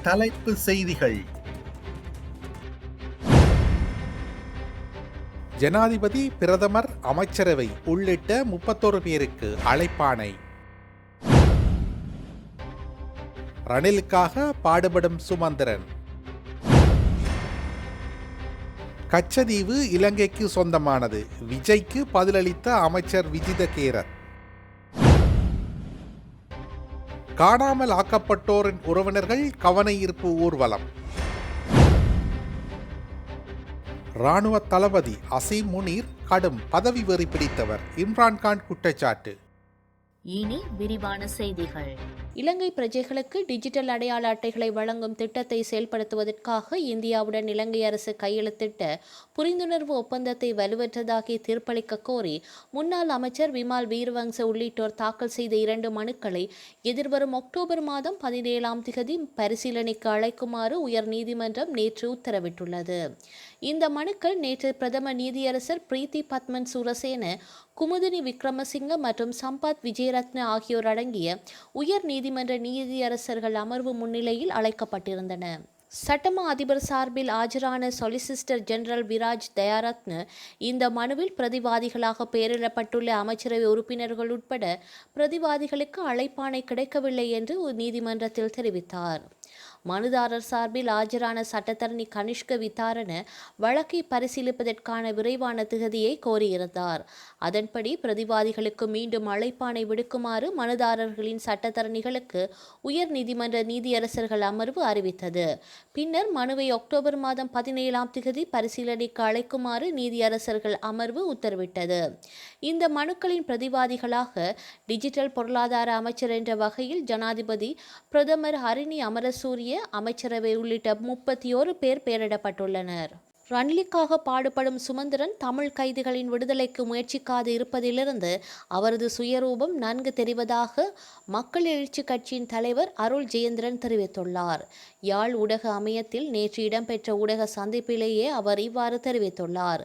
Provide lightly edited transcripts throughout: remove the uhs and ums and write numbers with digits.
தலைப்பு செய்திகள். ஜனாதிபதி, பிரதமர், அமைச்சரவை உள்ளிட்ட 31 பேருக்கு அழைப்பாணை. ரணிலுக்காக பாடுபடும் சுமந்திரன். கச்சதீவு இலங்கைக்கு சொந்தமானது, விஜய்க்கு பதிலளித்த அமைச்சர் விஜித கேரத். காணாமல் ஆக்கப்பட்டோரின் உறவினர்கள் கவன ஈர்ப்பு ஊர்வலம். இராணுவ தளபதி அசீம் முனீர் கடும் பதவி வெறி பிடித்தவர், இம்ரான்கான் குற்றச்சாட்டு. இனி விரிவான செய்திகள். இலங்கை பிரஜைகளுக்கு டிஜிட்டல் அடையாள அட்டைகளை வழங்கும் திட்டத்தை செயல்படுத்துவதற்காக இந்தியாவுடன் இலங்கை அரசு கையெழுத்திட்ட புரிந்துணர்வு ஒப்பந்தத்தை வலுவற்றதாக்கி தீர்ப்பளிக்க கோரி முன்னாள் அமைச்சர் விமல் வீரவங்ச உள்ளிட்டோர் தாக்கல் செய்த 2 மனுக்களை எதிர்வரும் அக்டோபர் மாதம் 17 பரிசீலனைக்கு அழைக்குமாறு உயர் நீதிமன்றம் நேற்று உத்தரவிட்டுள்ளது. இந்த மனுக்கள் நேற்று பிரதம நீதியரசர் பிரீத்தி பத்மன் சூரசேன, குமுதினி விக்ரமசிங்க மற்றும் சம்பத் விஜயரத்ன ஆகியோர் அடங்கிய உயர் நீதிமன்ற நீதியரசர்கள் அமர்வு முன்னிலையில் அழைக்கப்பட்டிருந்தன. சட்டமா அதிபர் சார்பில் ஆஜரான சொலிசிஸ்டர் ஜெனரல் விராஜ் தயாரத்ன இந்த மனுவில் பிரதிவாதிகளாக பெயரிடப்பட்டுள்ள அமைச்சரவை உறுப்பினர்கள் உட்பட பிரதிவாதிகளுக்கு அழைப்பாணை கிடைக்கவில்லை என்று நீதிமன்றத்தில் தெரிவித்தார். மனுதாரர் சார்பில் ஆஜரான சட்டத்தரணி கனிஷ்க வித்தாரண வழக்கை பரிசீலிப்பதற்கான விரைவான திகதியை கோரியிருந்தார். அதன்படி பிரதிவாதிகளுக்கு மீண்டும் அழைப்பாணை விடுக்குமாறு மனுதாரர்களின் சட்டத்தரணிகளுக்கு உயர் நீதிமன்ற நீதியரசர்கள் அமர்வு அறிவித்தது. பின்னர் மனுவை அக்டோபர் மாதம் 17 பரிசீலனைக்கு அழைக்குமாறு நீதியரசர்கள் அமர்வு உத்தரவிட்டது. இந்த மனுக்களின் பிரதிவாதிகளாக டிஜிட்டல் பொருளாதார அமைச்சர் என்ற வகையில் ஜனாதிபதி, பிரதமர் ஹரிணி அமரசூரிய, அமைச்சரவை உள்ளிட்ட 31 பேர் பெயரிடப்பட்டுள்ளனர். ரணிலுக்காக பாடுபடும் சுமந்திரன் தமிழ் கைதிகளின் விடுதலைக்கு முயற்சிக்காது இருப்பதிலிருந்து அவரது சுயரூபம் நன்கு தெரிவதாக மக்கள் எழுச்சி கட்சியின் தலைவர் அருள் ஜெயந்திரன் தெரிவித்துள்ளார். யாழ் ஊடக அமையத்தில் நேற்று இடம்பெற்ற ஊடக சந்திப்பிலேயே அவர் இவ்வாறு தெரிவித்துள்ளார்.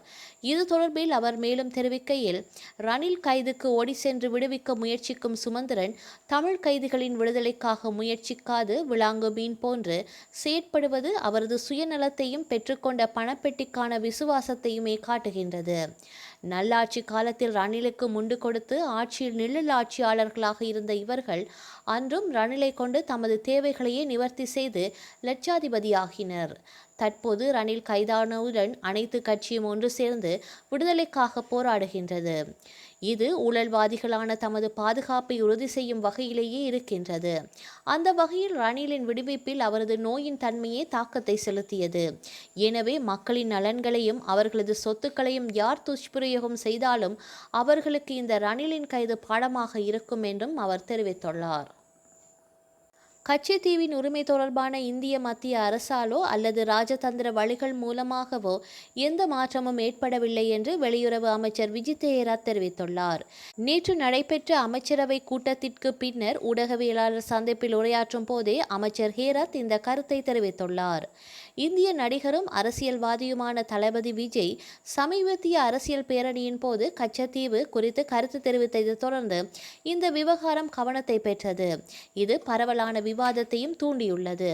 இது தொடர்பில் அவர் மேலும் தெரிவிக்கையில், ரணில் கைதுக்கு ஓடி சென்று விடுவிக்க முயற்சிக்கும் சுமந்திரன் தமிழ் கைதிகளின் விடுதலைக்காக முயற்சிக்காது விளாங்கு மீன் போன்று செயற்படுவது அவரது சுயநலத்தையும் பெற்றுக்கொண்ட பணப்பெட்டிக்கான விசுவாசத்தையுமே காட்டுகின்றது. நல்லாட்சி காலத்தில் ரணிலுக்கு முண்டு கொடுத்து ஆட்சியில் நிழல் ஆட்சியாளர்களாக இருந்த இவர்கள் அன்றும் ரணிலை கொண்டு தமது தேவைகளையே நிவர்த்தி செய்து லட்சாதிபதியாகினர். தற்போது ரணில் கைதானவுடன் அனைத்து கட்சியும் ஒன்று சேர்ந்து விடுதலைக்காக போராடுகின்றது. இது ஊழல்வாதிகளான தமது பாதுகாப்பை உறுதி செய்யும் வகையிலேயே இருக்கின்றது. அந்த வகையில் ரணிலின் விடுவிப்பில் அவரது நோயின் தன்மையே தாக்கத்தை செலுத்தியது. எனவே மக்களின் நலன்களையும் அவர்களது சொத்துக்களையும் யார் துஷ்பிரயோகம் செய்தாலும் அவர்களுக்கு இந்த ரணிலின் கைது பாடமாக இருக்கும் என்றும் அவர் தெரிவித்துள்ளார். கச்சத்தீவின் உரிமை தொடர்பான இந்திய மத்திய அரசாலோ அல்லது ராஜதந்திர வழிகள் மூலமாகவோ எந்த மாற்றமும் ஏற்படவில்லை என்று வெளியுறவு அமைச்சர் விஜித் கேரத் தெரிவித்துள்ளார். நேற்று நடைபெற்ற அமைச்சரவை கூட்டத்திற்கு பின்னர் ஊடகவியலாளர் சந்திப்பில் உரையாற்றும் போதே அமைச்சர் கேரத் இந்த கருத்தை தெரிவித்துள்ளார். இந்திய நடிகரும் அரசியல்வாதியுமான தளபதி விஜய் சமீபத்திய அரசியல் பேரணியின் போது கச்சத்தீவு குறித்து கருத்து தெரிவித்ததை தொடர்ந்து இந்த விவகாரம் கவனத்தை பெற்றது. இது பரவலான விவாதத்தையும் தூண்டியுள்ளது.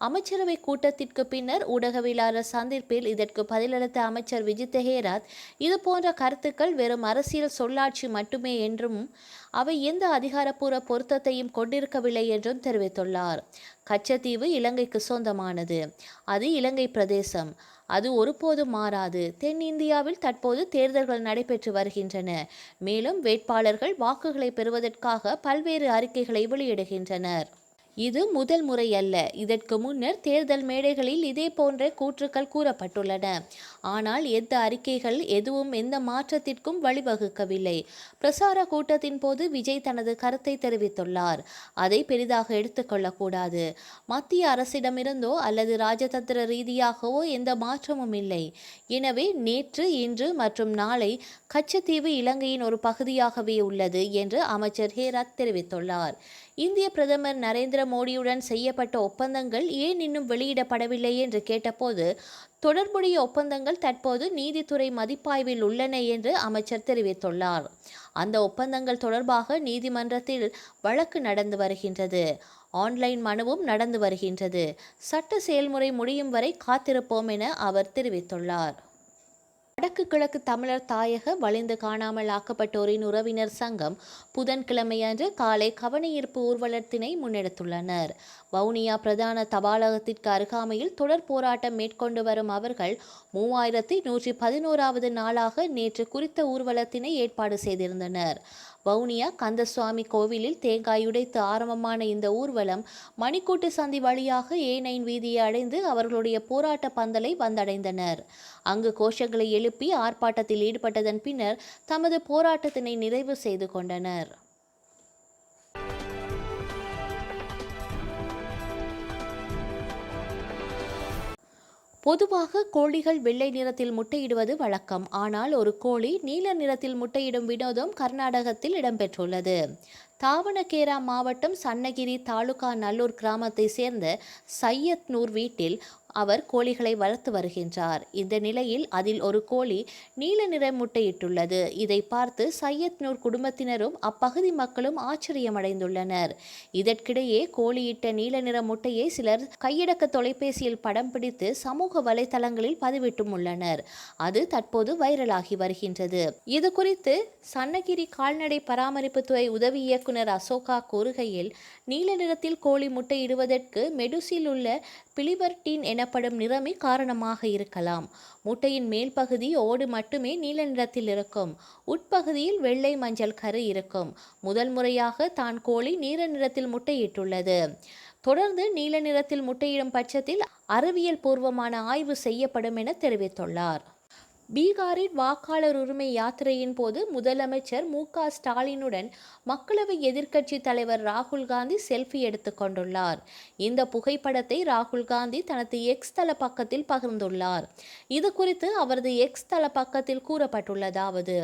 அமைச்சரவை கூட்டத்திற்கு பின்னர் ஊடகவியலாளர் சந்திப்பில் இதற்கு பதிலளித்த அமைச்சர் விஜித் கேரத், இதுபோன்ற கருத்துக்கள் வெறும் அரசியல் சொல்லாட்சி மட்டுமே என்றும் அவை எந்த அதிகாரப்பூர்வ பொருத்தத்தையும் கொண்டிருக்கவில்லை என்றும் தெரிவித்துள்ளார். கச்சத்தீவு இலங்கைக்கு சொந்தமானது. அது இலங்கை பிரதேசம். அது ஒருபோதும் மாறாது. தென்னிந்தியாவில் தற்போது தேர்தல்கள் நடைபெற்று வருகின்றன. மேலும் வேட்பாளர்கள் வாக்குகளை பெறுவதற்காக பல்வேறு அறிக்கைகளை வெளியிடுகின்றனர். இது முதல் முறை அல்ல. இதற்கு முன்னர் தேர்தல் மேடைகளில் இதே போன்ற கூற்றுக்கள் கூறப்பட்டுள்ளன. ஆனால் எந்த அறிக்கைகள் எதுவும் எந்த மாற்றத்திற்கும் வழிவகுக்கவில்லை. பிரசார கூட்டத்தின் போது விஜய் தனது கருத்தை தெரிவித்துள்ளார். அதை பெரிதாக எடுத்துக்கொள்ளக்கூடாது. மத்திய அரசிடமிருந்தோ அல்லது ராஜதந்திர ரீதியாகவோ எந்த மாற்றமும் இல்லை. எனவே நேற்று, இன்று மற்றும் நாளை கச்சத்தீவு இலங்கையின் ஒரு பகுதியாகவே உள்ளது என்று அமைச்சர் கேரத் தெரிவித்துள்ளார். இந்திய பிரதமர் நரேந்திர மோடியுடன் செய்யப்பட்ட ஒப்பந்தங்கள் ஏன் இன்னும் வெளியிடப்படவில்லை என்று கேட்டபோது, தொடர்புடைய ஒப்பந்தங்கள் தற்போது நீதித்துறை மதிப்பாய்வில் உள்ளன என்று அமைச்சர் தெரிவித்துள்ளார். அந்த ஒப்பந்தங்கள் தொடர்பாக நீதிமன்றத்தில் வழக்கு நடந்து வருகின்றது. ஆன்லைன் மனுவும் நடந்து வருகின்றது. சட்ட செயல்முறை முடியும் வரை காத்திருப்போம் என அவர் தெரிவித்துள்ளார். வடக்கு கிழக்கு தமிழர் தாயக வலிந்து காணாமல் ஆக்கப்பட்டோரின் உறவினர் சங்கம் புதன்கிழமையன்று காலை கவனஈர்ப்பு ஊர்வலத்தினை முன்னெடுத்துள்ளனர். வவுனியா பிரதான தபாலகத்திற்கு அருகாமையில் தொடர் போராட்டம் மேற்கொண்டு வரும் அவர்கள் 3111வது நாளாக நேற்று குறித்த ஊர்வலத்தினை ஏற்பாடு செய்திருந்தனர். வவுனியா கந்தசுவாமி கோவிலில் தேங்காய் உடைத்து ஆரம்பமான இந்த ஊர்வலம் மணிக்கூட்டு சந்தி வழியாக A9 வீதியை அடைந்து அவர்களுடைய போராட்ட பந்தலை வந்தடைந்தனர். அங்கு கோஷங்களை எழுப்பி ஆர்ப்பாட்டத்தில் ஈடுபட்டதன் பின்னர் தமது போராட்டத்தினை நிறைவு செய்து கொண்டனர். பொதுவாக கோழிகள் வெள்ளை நிறத்தில் முட்டையிடுவது வழக்கம். ஆனால் ஒரு கோழி நீல நிறத்தில் முட்டையிடும் வினோதம் கர்நாடகத்தில் இடம்பெற்றுள்ளது. தாவணகேரா மாவட்டம் சன்னகிரி தாலுகா நல்லூர் கிராமத்தை சேர்ந்த சையத் நூர் வீட்டில் அவர் கோழிகளை வளர்த்து வருகின்றார். இந்த நிலையில் அதில் ஒரு கோழி நீல நிற முட்டையிட்டுள்ளது. இதை பார்த்து சையத் நூர் குடும்பத்தினரும் அப்பகுதி மக்களும் ஆச்சரியமடைந்துள்ளனர். இதற்கிடையே கோழியிட்ட நீல நிற முட்டையை சிலர் கையடக்க தொலைபேசியில் படம் பிடித்து சமூக வலைதளங்களில் பதிவிட்டும் உள்ளனர். அது தற்போது வைரலாகி வருகின்றது. இது குறித்து சன்னகிரி கால்நடை பராமரிப்புத்துறை உதவி இயக்குனர் அசோகா கூறுகையில், நீல நிறத்தில் கோழி முட்டையிடுவதற்கு மெடுசில் உள்ள பிலிபர்டின் எனப்படும் நிறமே காரணமாக இருக்கலாம். முட்டையின் மேல் பகுதி ஓடு மட்டுமே நீல நிறத்தில் இருக்கும். உட்பகுதியில் வெள்ளை மஞ்சள் கரு இருக்கும். முதல் முறையாக தான் கோழி நீல நிறத்தில் முட்டையிட்டுள்ளது. தொடர்ந்து நீல நிறத்தில் முட்டையிடும் பட்சத்தில் அறிவியல் பூர்வமான ஆய்வு செய்யப்படும் என தெரிவித்துள்ளார். பீகாரில் வாக்காளர் உரிமை யாத்திரையின் போது முதலமைச்சர் மு.க. ஸ்டாலினுடன் மக்களவை எதிர்க்கட்சி தலைவர் ராகுல் காந்தி செல்ஃபி எடுத்துக் கொண்டுள்ளார். இந்த புகைப்படத்தை ராகுல் காந்தி தனது எக்ஸ் தள பக்கத்தில் பகிர்ந்துள்ளார். இது குறித்து அவரது எக்ஸ் தள பக்கத்தில் கூறப்பட்டுள்ளதாவது: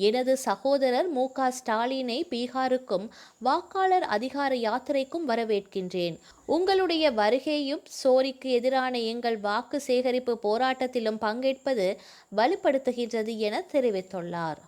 எனது சகோதரர் மு.க. ஸ்டாலினை பீகாருக்கும் வாக்காளர் அதிகார யாத்திரைக்கும் வரவேற்கின்றேன். உங்களுடைய வருகையும் சோரிக்கு எதிரான எங்கள் வாக்கு சேகரிப்பு போராட்டத்திலும் பங்கேற்பது வலுப்படுத்துகின்றது என தெரிவித்துள்ளார்.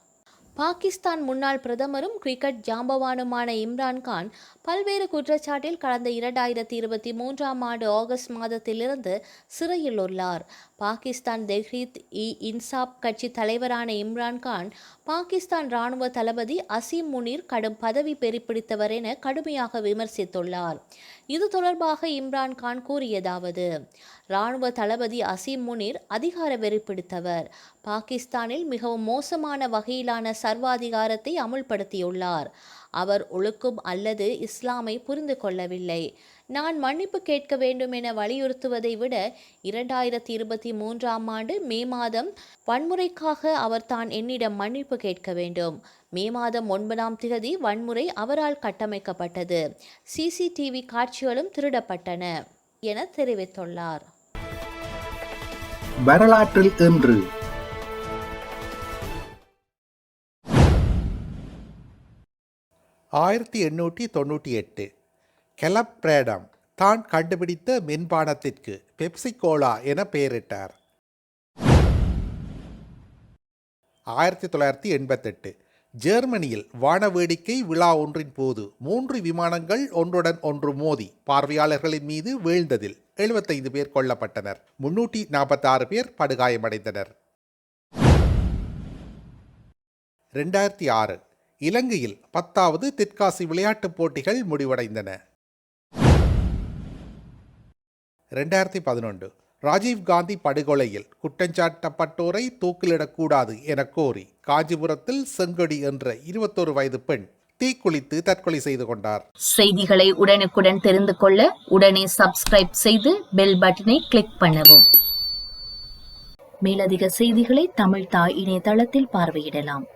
பாகிஸ்தான் முன்னாள் பிரதமரும் கிரிக்கெட் ஜாம்பவானுமான இம்ரான்கான் பல்வேறு குற்றச்சாட்டில் கடந்த 2023ஆம் ஆண்டு ஆகஸ்ட் மாதத்திலிருந்து சிறையில் உள்ளார். பாகிஸ்தான் தெஹ்ரீக்-இ-இன்சாப் கட்சி தலைவரான இம்ரான்கான் பாகிஸ்தான் இராணுவ தளபதி அசீம் முனீர் கடும் பதவி பெருப்பிடித்தவர் என கடுமையாக விமர்சித்துள்ளார். இது தொடர்பாக இம்ரான்கான் கூறியதாவது: இராணுவ தளபதி அசீம் முனீர் அதிகார வெறி பிடித்தவர். பாகிஸ்தானில் மிகவும் மோசமான வகையிலான சர்வாதிகாரத்தை அமுல்படுத்தியுள்ளார். அவர் ஒழுக்கம் அல்லது இஸ்லாமை புரிந்து கொள்ளவில்லை. நான் மன்னிப்பு கேட்க வேண்டும் என வலியுறுத்துவதை விட 2023ஆம் ஆண்டு மே மாதம் வன்முறைக்காக அவர் தான் என்னிடம் மன்னிப்பு கேட்க வேண்டும். மே மாதம் 9ஆம் தேதி வன்முறை அவரால் கட்டமைக்கப்பட்டது. CCTV காட்சிகளும் திருடப்பட்டன என தெரிவித்துள்ளார். வரலாற்றில் இன்று 1898 கெலப் பிரேடம் தான் கண்டுபிடித்த மென்பானத்திற்கு பெப்சி கோலா என பெயரிட்டார். 1988 ஜெர்மனியில் வானவேடிக்கை விழா ஒன்றின் போது 3 விமானங்கள் ஒன்றுடன் ஒன்று மோதி பார்வையாளர்களின் மீது வீழ்ந்ததில் 75 பேர் கொல்லப்பட்டனர். 346 பேர் படுகாயமடைந்தனர். 2006 இலங்கையில் 10வது தெற்காசி விளையாட்டுப் போட்டிகள் முடிவடைந்தன. 2011 ராஜீவ்காந்தி படுகொலையில் குற்றஞ்சாட்டப்பட்டோரை தூக்கிலிடக்கூடாது என கோரி காஞ்சிபுரத்தில் செங்கொடி என்ற 21 வயது பெண் தீக்குளித்து தற்கொலை செய்து கொண்டார். செய்திகளை உடனுக்குடன் தெரிந்து கொள்ள உடனே சப்ஸ்கிரைப் செய்து பெல் பட்டனை கிளிக் பண்ணவும். மேலதிக செய்திகளை தமிழ் தாய் இணையதளத்தில் பார்வையிடலாம்.